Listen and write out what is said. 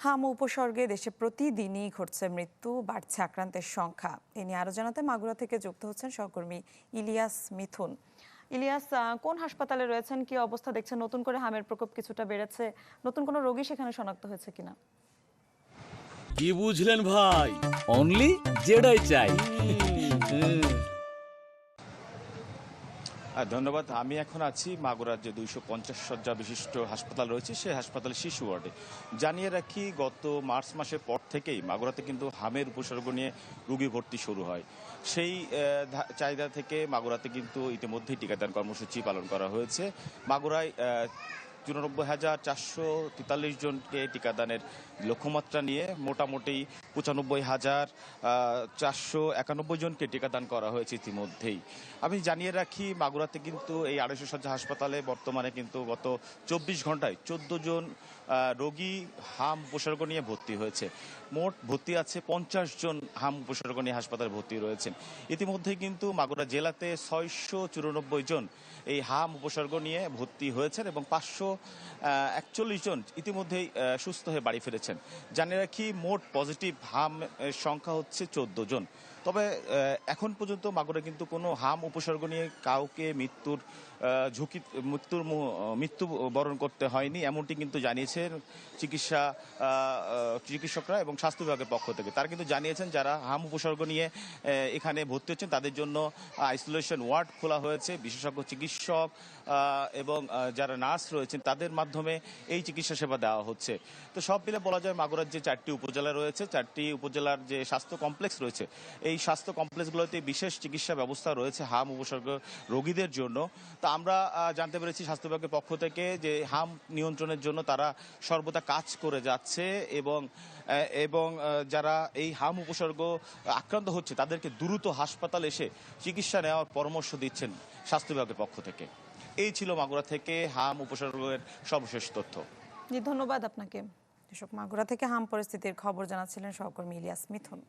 হাম উপসর্গে দেশে প্রতিদিনই ঘটছে মৃত্যু, বাড়ছে আক্রান্তের সংখ্যা। এ নিয়ে আরো জানাতে মাগুরা থেকে যুক্ত হচ্ছেন সহকর্মী ইলিয়াস মিথুন। ইলিয়াস, কোন হাসপাতালে রয়েছেন, কি অবস্থা দেখছেন? নতুন করে হামের প্রকোপ কিছুটা বেড়েছে, নতুন কোনো রোগী সেখানে শনাক্ত হয়েছে কিনা? কি বুঝলেন ভাই? অনলি যেটাই চাই। ধন্যবাদ। আমি এখন আছি মাগুরার যে 250 শয্যা বিশিষ্ট হাসপাতাল রয়েছে সেই হাসপাতালের শিশু ওয়ার্ডে। জানিয়ে রাখি, গত মার্চ মাসের পর থেকেই মাগুরাতে কিন্তু হামের উপসর্গ নিয়ে রোগী ভর্তি শুরু হয়। সেই চাহিদা থেকে মাগুরাতে কিন্তু ইতিমধ্যেই টিকাদান কর্মসূচি পালন করা হয়েছে। মাগুরায় 94,443 জনকে টিকাদানের লক্ষ্যমাত্রা নিয়ে মোটামুটি 95,491 জনকে টিকাদান করা হয়েছে ইতিমধ্যেই। আমি জানিয়ে রাখি, মাগুরাতে কিন্তু এই 250 শয্যা হাসপাতালে বর্তমানে কিন্তু গত 24 ঘন্টায় 14 জন রোগী হাম উপসর্গ নিয়ে ভর্তি হয়েছে। মোট ভর্তি আছে 50 জন হাম উপসর্গ নিয়ে হাসপাতালে ভর্তি রয়েছেন। ইতিমধ্যেই কিন্তু মাগুরা জেলাতে 694 জন এই হাম উপসর্গ নিয়ে ভর্তি হয়েছেন এবং 541 জন ইতিমধ্যেই সুস্থ হয়ে বাড়ি ফিরেছেন। জানিয়ে রাখি, মোট পজিটিভ হাম এর সংখ্যা হচ্ছে 14 জন। তবে এখন পর্যন্ত মাগুরা কিন্তু কোনো হাম উপসর্গ নিয়ে কাউকে মৃত্যু বরণ করতে হয়নি, এমনটি কিন্তু জানিয়েছেন চিকিৎসকরা এবং স্বাস্থ্য বিভাগের পক্ষ থেকে। তারা কিন্তু জানিয়েছেন যারা হাম উপসর্গ নিয়ে এখানে ভর্তি হচ্ছেন তাদের জন্য আইসোলেশন ওয়ার্ড খোলা হয়েছে। বিশেষজ্ঞ চিকিৎসক এবং যারা নার্স রয়েছেন তাদের মাধ্যমে এই চিকিৎসা সেবা দেওয়া হচ্ছে। তো সব মিলে বলা যায়, মাগুরার যে 4টি উপজেলা রয়েছে, 4টি উপজেলার যে স্বাস্থ্য কমপ্লেক্স রয়েছে, এই স্বাস্থ্য কমপ্লেক্সগুলোতে বিশেষ চিকিৎসা ব্যবস্থা রয়েছে হাম উপসর্গ রোগীদের জন্য। তো আমরা জানতে পেরেছি স্বাস্থ্য বিভাগের পক্ষ থেকে যে হাম নিয়ন্ত্রণের জন্য তারা সর্বদা কাজ করে যাচ্ছে এবং যারা এই হাম উপসর্গ আক্রান্ত হচ্ছে তাদেরকে দ্রুত হাসপাতালে এসে চিকিৎসা নেওয়ার পরামর্শ দিচ্ছেন স্বাস্থ্য বিভাগের পক্ষ থেকে। এই ছিল মাগুরা থেকে হাম উপসর্গের সর্বশেষ তথ্য। জি, ধন্যবাদ আপনাকে। মাগুরা থেকে হাম পরিস্থিতির খবর জানাচ্ছিলেন সহকর্মী ইলিয়াস মিথুন।